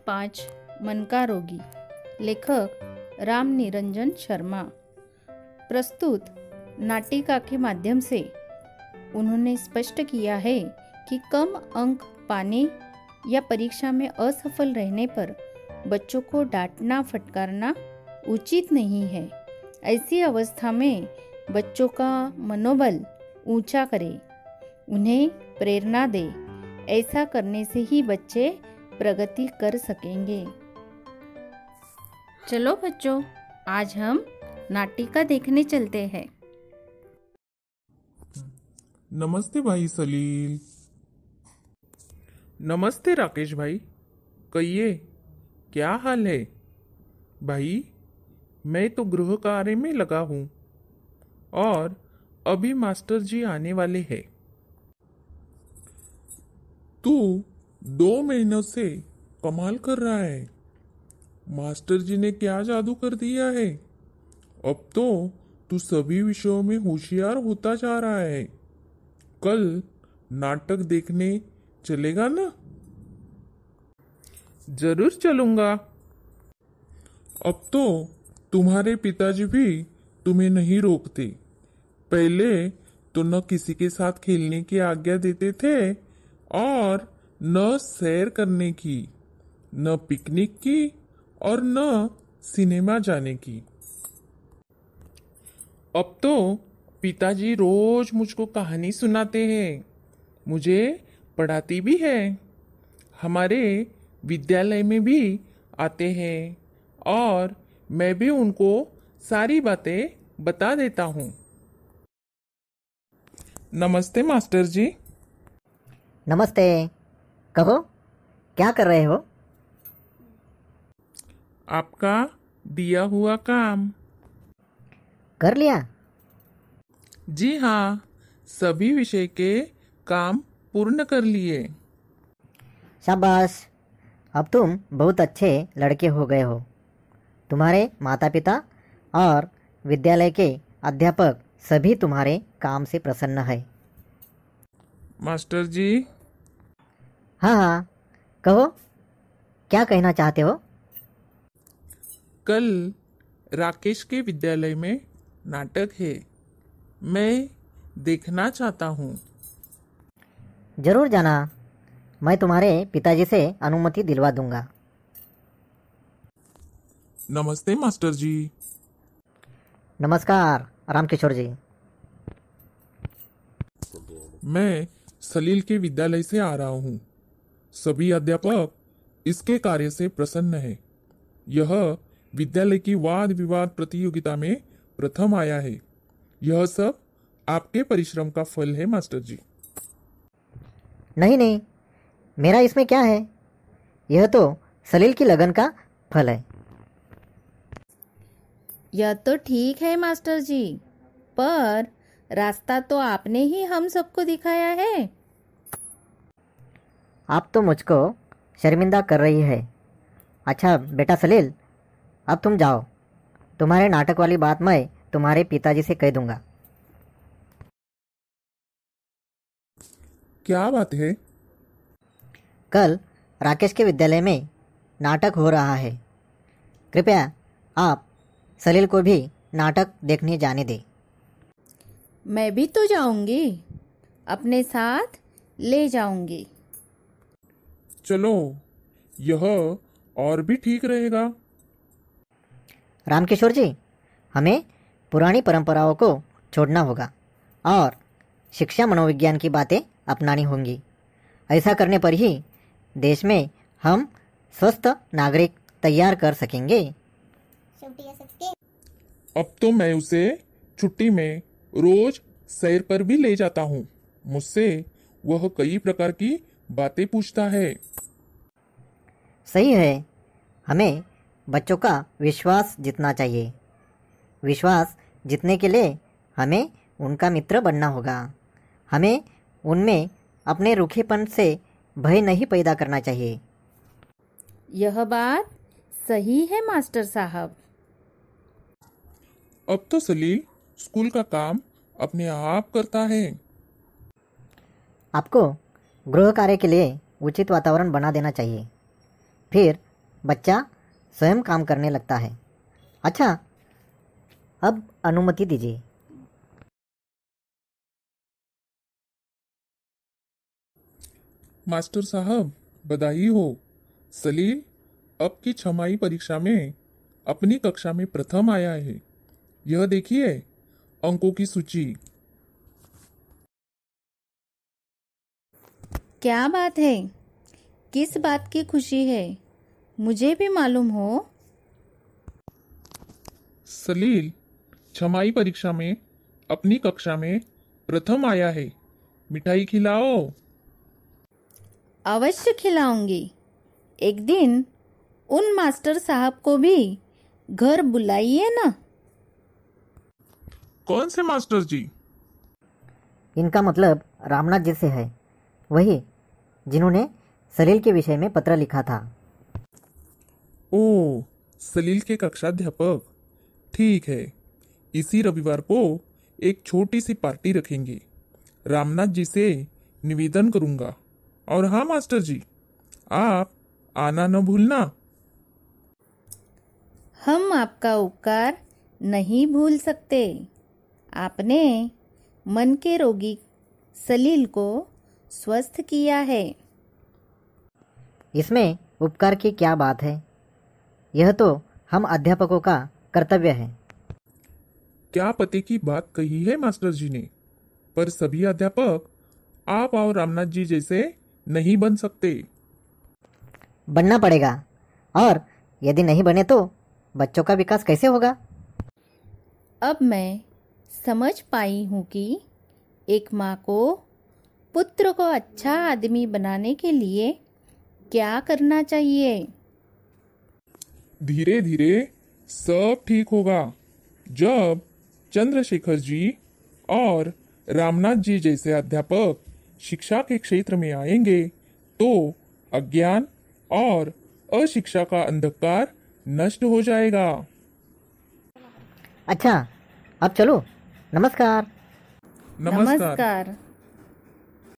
5 मन का रोगी। लेखक राम निरंजन शर्मा। प्रस्तुत नाटिका के माध्यम से उन्होंने स्पष्ट किया है कि कम अंक पाने या परीक्षा में असफल रहने पर बच्चों को डांटना फटकारना उचित नहीं है। ऐसी अवस्था में बच्चों का मनोबल ऊंचा करें, उन्हें प्रेरणा दे। ऐसा करने से ही बच्चे प्रगति कर सकेंगे। चलो बच्चों, आज हम नाटिका देखने चलते हैं। नमस्ते भाई सलील। नमस्ते राकेश भाई, कहिए क्या हाल है? भाई मैं तो गृह कार्य में लगा हूँ और अभी मास्टर जी आने वाले हैं। तू 2 महीनों से कमाल कर रहा है। मास्टर जी ने क्या जादू कर दिया है। अब तो तू सभी विषयों में होशियार होता जा रहा है। कल नाटक देखने चलेगा ना? जरूर चलूंगा। अब तो तुम्हारे पिताजी भी तुम्हें नहीं रोकते। पहले तो न किसी के साथ खेलने की आज्ञा देते थे और न सैर करने की, न पिकनिक की और न सिनेमा जाने की। अब तो पिताजी रोज मुझको कहानी सुनाते हैं, मुझे पढ़ाती भी है। हमारे विद्यालय में भी आते हैं और मैं भी उनको सारी बातें बता देता हूँ। नमस्ते मास्टर जी। नमस्ते। कहो, क्या कर रहे हो? आपका दिया हुआ काम। कर लिया? जी हाँ, सभी विषय के काम पूर्ण कर लिए। शाबाश, अब तुम बहुत अच्छे लड़के हो गए हो। तुम्हारे माता पिता और विद्यालय के अध्यापक सभी तुम्हारे काम से प्रसन्न है। मास्टर जी। हाँ हाँ, कहो, क्या कहना चाहते हो? कल राकेश के विद्यालय में नाटक है, मैं देखना चाहता हूँ। जरूर जाना, मैं तुम्हारे पिताजी से अनुमति दिलवा दूंगा। नमस्ते मास्टर जी। नमस्कार रामकिशोर जी। मैं सलील के विद्यालय से आ रहा हूँ। सभी अध्यापक इसके कार्य से प्रसन्न हैं। यह विद्यालय की वाद विवाद प्रतियोगिता में प्रथम आया है। यह सब आपके परिश्रम का फल है मास्टर जी। नहीं नहीं, मेरा इसमें क्या है? यह तो सलील की लगन का फल है। यह तो ठीक है मास्टर जी, पर रास्ता तो आपने ही हम सबको दिखाया है। आप तो मुझको शर्मिंदा कर रही है। अच्छा बेटा सलील, अब तुम जाओ। तुम्हारे नाटक वाली बात मैं तुम्हारे पिताजी से कह दूंगा। क्या बात है? कल राकेश के विद्यालय में नाटक हो रहा है। कृपया आप सलील को भी नाटक देखने जाने दें। मैं भी तो जाऊंगी, अपने साथ ले जाऊंगी। चलो, यह और भी ठीक रहेगा। रामकिशोर जी, हमें पुरानी परंपराओं को छोड़ना होगा और शिक्षा मनोविज्ञान की बातें अपनानी होंगी। ऐसा करने पर ही देश में हम स्वस्थ नागरिक तैयार कर सकेंगे। अब तो मैं उसे छुट्टी में रोज सैर पर भी ले जाता हूँ। मुझसे वह कई प्रकार की बातें पूछता है। सही है, हमें बच्चों का विश्वास जीतना चाहिए। विश्वास जीतने के लिए हमें उनका मित्र बनना होगा। हमें उनमें अपने रूखेपन से भय नहीं पैदा करना चाहिए। यह बात सही है मास्टर साहब। अब तो सलील स्कूल का काम अपने आप करता है। आपको गृह कार्य के लिए उचित वातावरण बना देना चाहिए। फिर बच्चा स्वयं काम करने लगता है। अच्छा, अब अनुमति दीजिए। मास्टर साहब, बधाई हो। सलील अब की छमाही परीक्षा में अपनी कक्षा में प्रथम आया है। यह देखिए अंकों की सूची। क्या बात है? किस बात की खुशी है? मुझे भी मालूम हो। सलील छमाही परीक्षा में अपनी कक्षा में प्रथम आया है। मिठाई खिलाओ। अवश्य खिलाऊंगी। एक दिन उन मास्टर साहब को भी घर बुलाइए ना। कौन से मास्टर जी? इनका मतलब रामनाथ जी से है, वही जिन्होंने सलील के विषय में पत्र लिखा था। ओ, सलील के कक्षाध्यापक। ठीक है, इसी रविवार को एक छोटी सी पार्टी रखेंगे। रामनाथ जी से निवेदन करूंगा। और हाँ मास्टर जी, आप आना न भूलना। हम आपका उपकार नहीं भूल सकते। आपने मन के रोगी सलील को स्वस्थ किया है। इसमें उपकार की क्या बात है? यह तो हम अध्यापकों का कर्तव्य है। क्या पते की बात कही है मास्टर जी ने, पर सभी अध्यापक आप और रामनाथ जी जैसे नहीं बन सकते। बनना पड़ेगा, और यदि नहीं बने तो बच्चों का विकास कैसे होगा? अब मैं समझ पाई हूँ कि एक माँ को पुत्र को अच्छा आदमी बनाने के लिए क्या करना चाहिए। धीरे धीरे सब ठीक होगा। जब चंद्रशेखर जी और रामनाथ जी जैसे अध्यापक शिक्षा के क्षेत्र में आएंगे तो अज्ञान और अशिक्षा का अंधकार नष्ट हो जाएगा। अच्छा, अब चलो। नमस्कार। नमस्कार। नमस्कार।